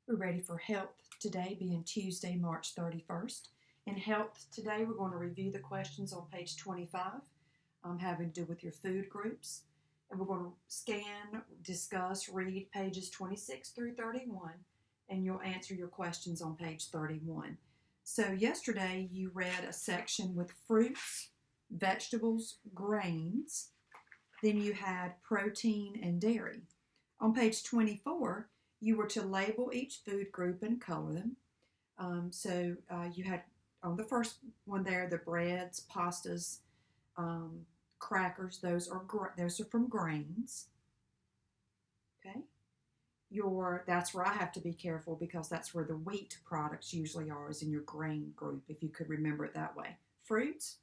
We're ready for health today, being Tuesday, March 31st. In health today, we're going to review the questions on page 25, having to do with your food groups. And we're going to scan, discuss, read pages 26 through 31, and you'll answer your questions on page 31. So yesterday, you read a section with fruits, vegetables, grains. Then you had protein and dairy. On page 24, you were to label each food group and color them. You had on the first one there the breads, pastas, crackers. Those are from grains. Okay. That's where I have to be careful because that's where the wheat products usually are, is in your grain group, if you could remember it that way. Fruits,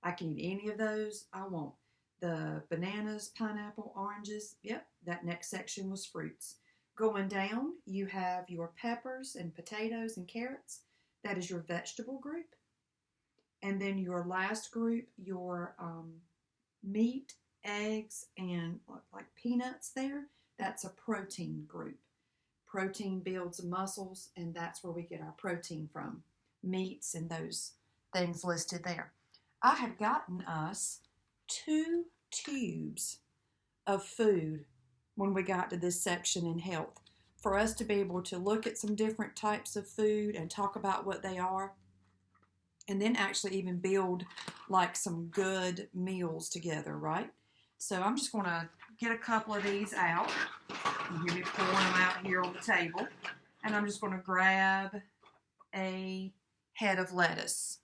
I can eat any of those I want. The bananas, pineapple, oranges, yep, that next section was fruits. Going down, you have your peppers and potatoes and carrots. That is your vegetable group. And then your last group, your meat, eggs, and like peanuts there, that's a protein group. Protein builds muscles, and that's where we get our protein from. Meats and those things listed there. I have gotten us 2 tubes of food when we got to this section in health, for us to be able to look at some different types of food and talk about what they are, and then actually even build like some good meals together, right? So I'm just going to get a couple of these out. You hear me pouring them out here on the table. And I'm just going to grab a head of lettuce.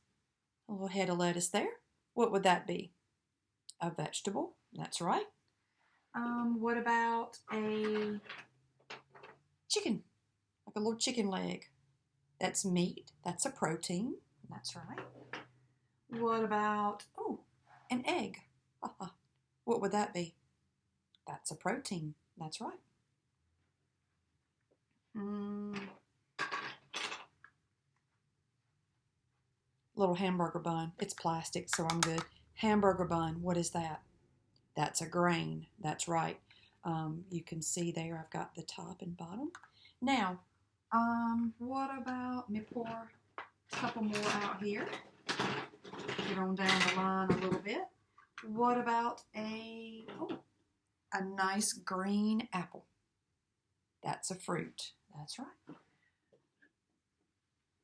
A little head of lettuce there. What would that be? A vegetable. That's right. What about a chicken? Like a little chicken leg. That's meat. That's a protein. That's right. What about, an egg? What would that be? That's a protein. That's right. Little hamburger bun. It's plastic, so I'm good. Hamburger bun. What is that? That's a grain. That's right. You can see there I've got the top and bottom. Now, what about, let me pour a couple more out here. Get on down the line a little bit. What about a nice green apple? That's a fruit. That's right.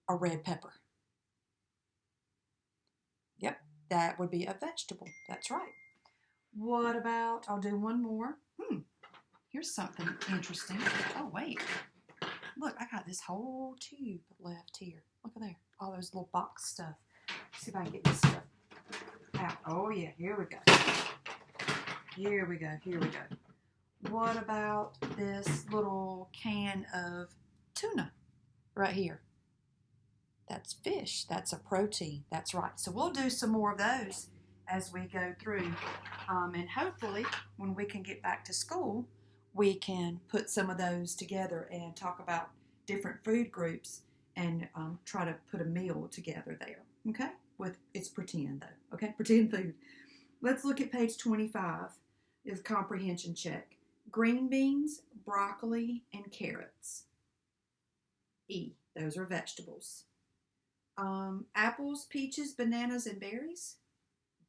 A red pepper. Yep, that would be a vegetable. That's right. What about, I'll do one more. Here's something interesting. Oh, wait. Look, I got this whole tube left here. Look at there. All those little box stuff. Let's see if I can get this stuff out. Oh, yeah. Here we go. Here we go. Here we go. What about this little can of tuna right here? That's fish. That's a protein. That's right. So we'll do some more of those as we go through. And hopefully, when we can get back to school, we can put some of those together and talk about different food groups and try to put a meal together there. Okay? It's pretend though. Okay? Pretend food. Let's look at page 25. Is Comprehension Check. Green beans, broccoli, and carrots. E. Those are vegetables. Apples, peaches, bananas, and berries.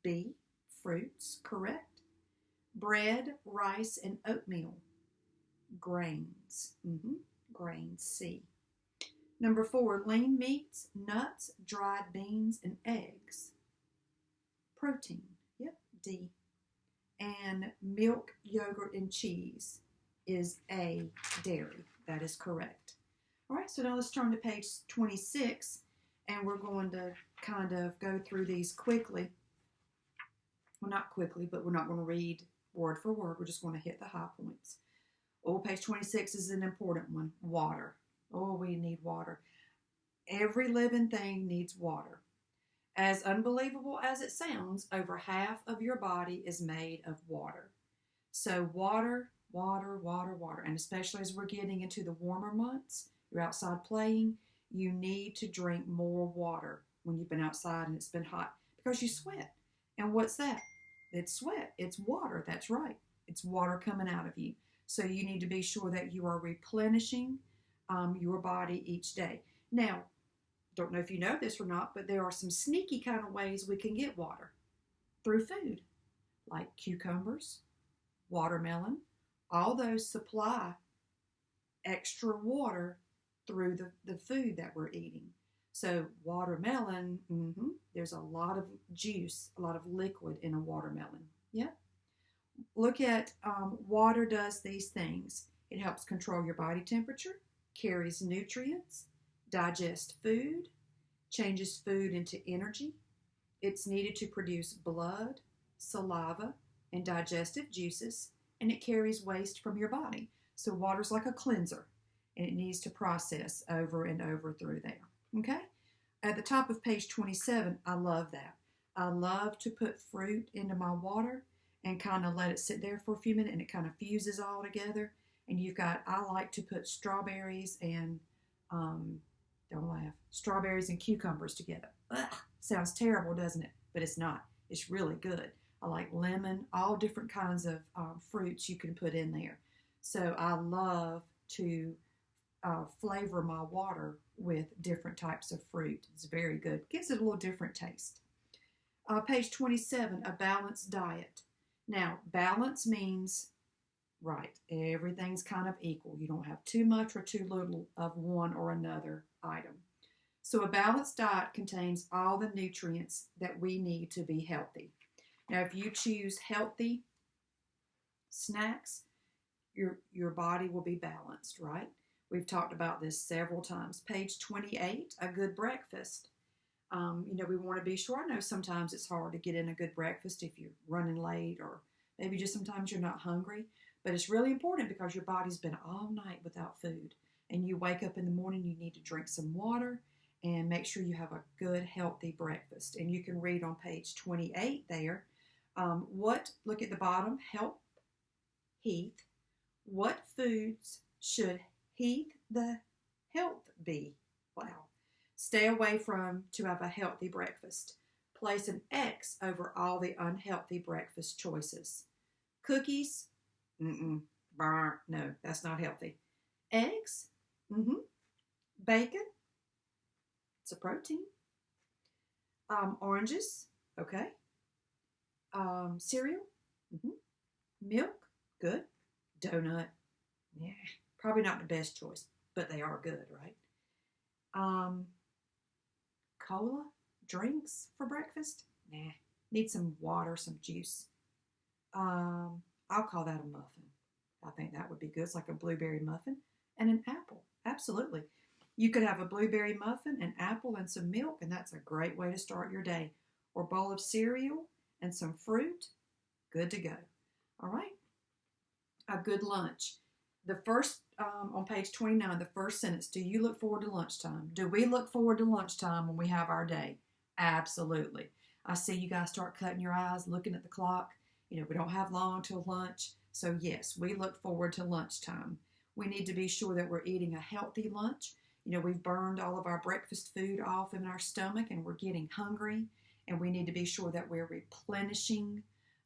B. Fruits. Correct. Bread, rice, and oatmeal. Grains. Grains. C. Number 4. Lean meats, nuts, dried beans, and eggs. Protein. Yep. D. And milk, yogurt, and cheese is A. Dairy. That is correct. All right, so now let's turn to page 26, and we're going to kind of go through these quickly. Well, not quickly, but we're not going to read word for word. We're just going to hit the high points. Page 26 is an important one. Water. We need water. Every living thing needs water. As unbelievable as it sounds, over half of your body is made of water. So water, water, water, water. And especially as we're getting into the warmer months, you're outside playing, you need to drink more water when you've been outside and it's been hot because you sweat. And what's that? It's sweat. It's water. That's right. It's water coming out of you. So you need to be sure that you are replenishing your body each day. Now, don't know if you know this or not, but there are some sneaky kind of ways we can get water through food, like cucumbers, watermelon. All those supply extra water through the food that we're eating. So watermelon, there's a lot of juice, a lot of liquid in a watermelon. Yeah. Look at water does these things. It helps control your body temperature, carries nutrients, digests food, changes food into energy. It's needed to produce blood, saliva, and digestive juices, and it carries waste from your body. So water's like a cleanser, and it needs to process over and over through there. Okay? At the top of page 27, I love that. I love to put fruit into my water and kind of let it sit there for a few minutes, and it kind of fuses all together. And I like to put strawberries and, don't laugh, strawberries and cucumbers together. Ugh, sounds terrible, doesn't it? But it's not. It's really good. I like lemon, all different kinds of fruits you can put in there. So I love to flavor my water with different types of fruit. It's very good. Gives it a little different taste. Page 27, a balanced diet. Now, balance means, right, everything's kind of equal. You don't have too much or too little of one or another item. So a balanced diet contains all the nutrients that we need to be healthy. Now, if you choose healthy snacks, your body will be balanced, right? We've talked about this several times. Page 28, a good breakfast. We want to be sure. I know sometimes it's hard to get in a good breakfast if you're running late, or maybe just sometimes you're not hungry. But it's really important because your body's been all night without food. And you wake up in the morning, you need to drink some water and make sure you have a good, healthy breakfast. And you can read on page 28 there. Look at the bottom, Heath. What foods should Heath the health be? Wow. Stay away from to have a healthy breakfast. Place an X over all the unhealthy breakfast choices. Cookies? No, that's not healthy. Eggs? Bacon? It's a protein. Oranges? Okay. Cereal? Milk? Good. Donut? Yeah, probably not the best choice, but they are good, right? Cola? Drinks for breakfast? Nah. Need some water, some juice. I'll call that a muffin. I think that would be good. It's like a blueberry muffin and an apple. Absolutely. You could have a blueberry muffin, an apple, and some milk, and that's a great way to start your day. Or a bowl of cereal and some fruit. Good to go. All right. A good lunch. The first, on page 29, the first sentence, do you look forward to lunchtime? Do we look forward to lunchtime when we have our day? Absolutely. I see you guys start cutting your eyes, looking at the clock. We don't have long till lunch. So yes, we look forward to lunchtime. We need to be sure that we're eating a healthy lunch. We've burned all of our breakfast food off in our stomach and we're getting hungry. And we need to be sure that we're replenishing,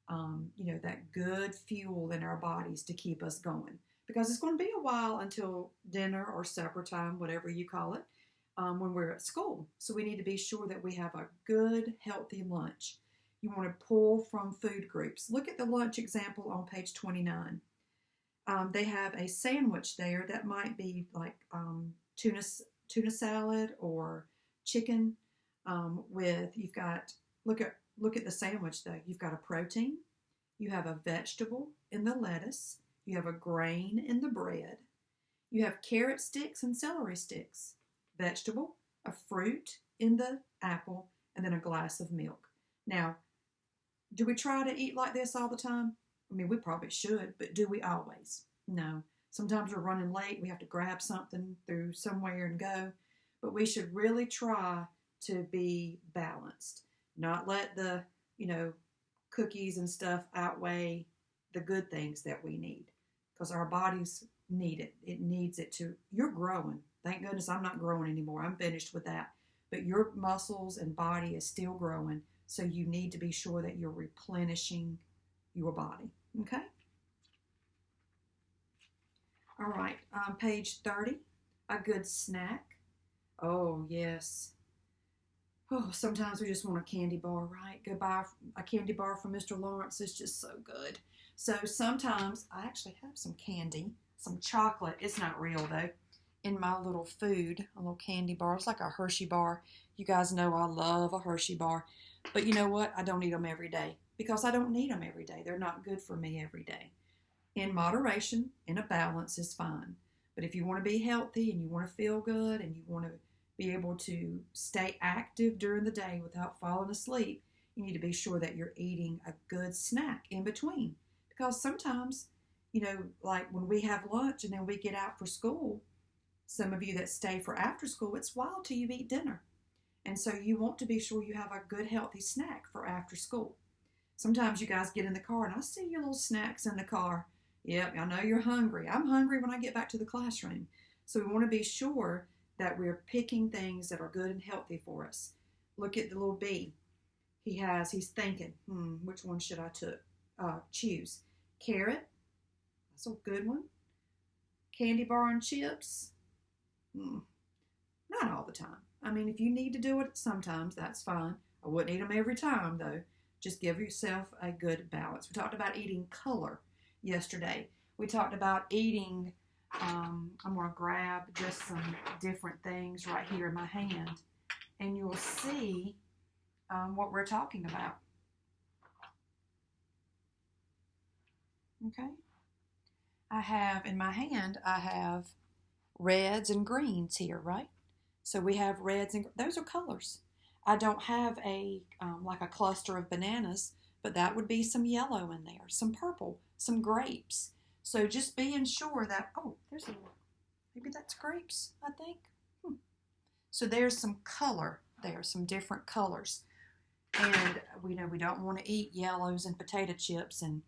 that good fuel in our bodies to keep us going. Because it's going to be a while until dinner or supper time, whatever you call it, when we're at school. So we need to be sure that we have a good, healthy lunch. You want to pull from food groups. Look at the lunch example on page 29. They have a sandwich there that might be like tuna salad or chicken look at the sandwich though. You've got a protein, you have a vegetable in the lettuce, you have a grain in the bread, you have carrot sticks and celery sticks, vegetable, a fruit in the apple, and then a glass of milk. Now, do we try to eat like this all the time? I mean, we probably should, but do we always? No. Sometimes we're running late. We have to grab something through somewhere and go. But we should really try to be balanced. Not let the, cookies and stuff outweigh the good things that we need. Because our bodies need it. It needs it to. You're growing. Thank goodness I'm not growing anymore. I'm finished with that. But your muscles and body is still growing. So you need to be sure that you're replenishing your body. Okay? All right. Page 30. A good snack. Oh, yes. Oh, sometimes we just want a candy bar, right? Go buy a candy bar from Mr. Lawrence. It's just so good. So sometimes I actually have some candy, some chocolate. It's not real though. In my little food, a little candy bar. It's like a Hershey bar. You guys know I love a Hershey bar. But you know what? I don't eat them every day because I don't need them every day. They're not good for me every day. In moderation, in a balance is fine. But if you want to be healthy and you want to feel good and you want to be able to stay active during the day without falling asleep, you need to be sure that you're eating a good snack in between. Because sometimes, like when we have lunch and then we get out for school, some of you that stay for after school, it's wild till you eat dinner. And so you want to be sure you have a good healthy snack for after school. Sometimes you guys get in the car and I see your little snacks in the car. Yep, I know you're hungry. I'm hungry when I get back to the classroom. So we want to be sure that we're picking things that are good and healthy for us. Look at the little B. He's thinking, which one should I choose? Carrot, that's a good one. Candy bar and chips, not all the time. I mean, if you need to do it sometimes, that's fine. I wouldn't eat them every time though. Just give yourself a good balance. We talked about eating color yesterday. We talked about eating, I'm going to grab just some different things right here in my hand, and you'll see what we're talking about. Okay? In my hand, I have reds and greens here, right? So we have reds and those are colors. I don't have like a cluster of bananas, but that would be some yellow in there, some purple, some grapes. So just being sure that, maybe that's grapes, I think. So there's some color there, some different colors. And we know we don't want to eat yellows and potato chips and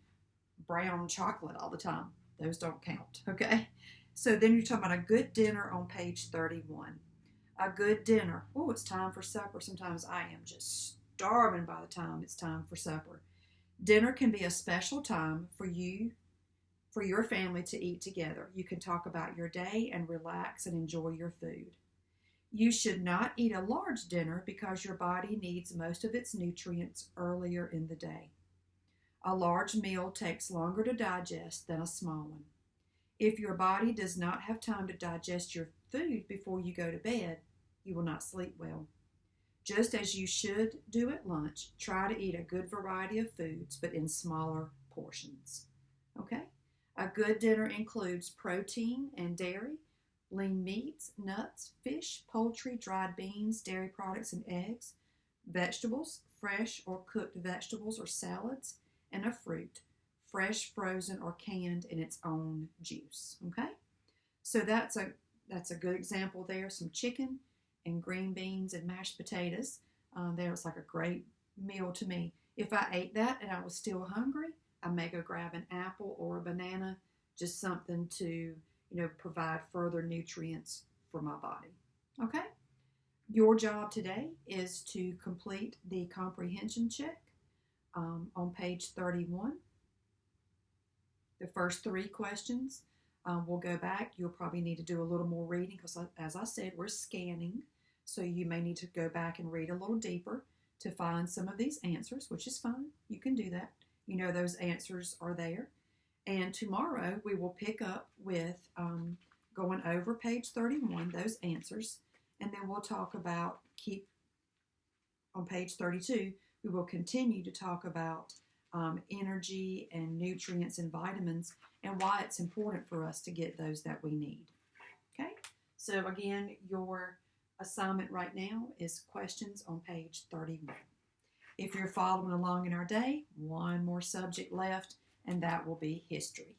brown chocolate all the time. Those don't count, okay? So then you're talking about a good dinner on page 31. A good dinner. Oh, it's time for supper. Sometimes I am just starving by the time it's time for supper. Dinner can be a special time for your family to eat together. You can talk about your day and relax and enjoy your food. You should not eat a large dinner because your body needs most of its nutrients earlier in the day. A large meal takes longer to digest than a small one. If your body does not have time to digest your food before you go to bed, you will not sleep well. Just as you should do at lunch, try to eat a good variety of foods, but in smaller portions. Okay? A good dinner includes protein and dairy, lean meats, nuts, fish, poultry, dried beans, dairy products, and eggs, vegetables, fresh or cooked vegetables or salads, and a fruit, fresh, frozen, or canned in its own juice. Okay? So that's a good example there. Some chicken and green beans and mashed potatoes. There's like a great meal to me. If I ate that and I was still hungry, I may go grab an apple or a banana, just something to, provide further nutrients for my body. Okay? Your job today is to complete the comprehension check on page 31. The first 3 questions, we'll go back. You'll probably need to do a little more reading because, as I said, we're scanning. So you may need to go back and read a little deeper to find some of these answers, which is fine. You can do that. Those answers are there. And tomorrow we will pick up with going over page 31, those answers. And then we'll talk about, on page 32, we will continue to talk about energy and nutrients and vitamins and why it's important for us to get those that we need. Okay? So again, your assignment right now is questions on page 31. If you're following along in our day, one more subject left, and that will be history.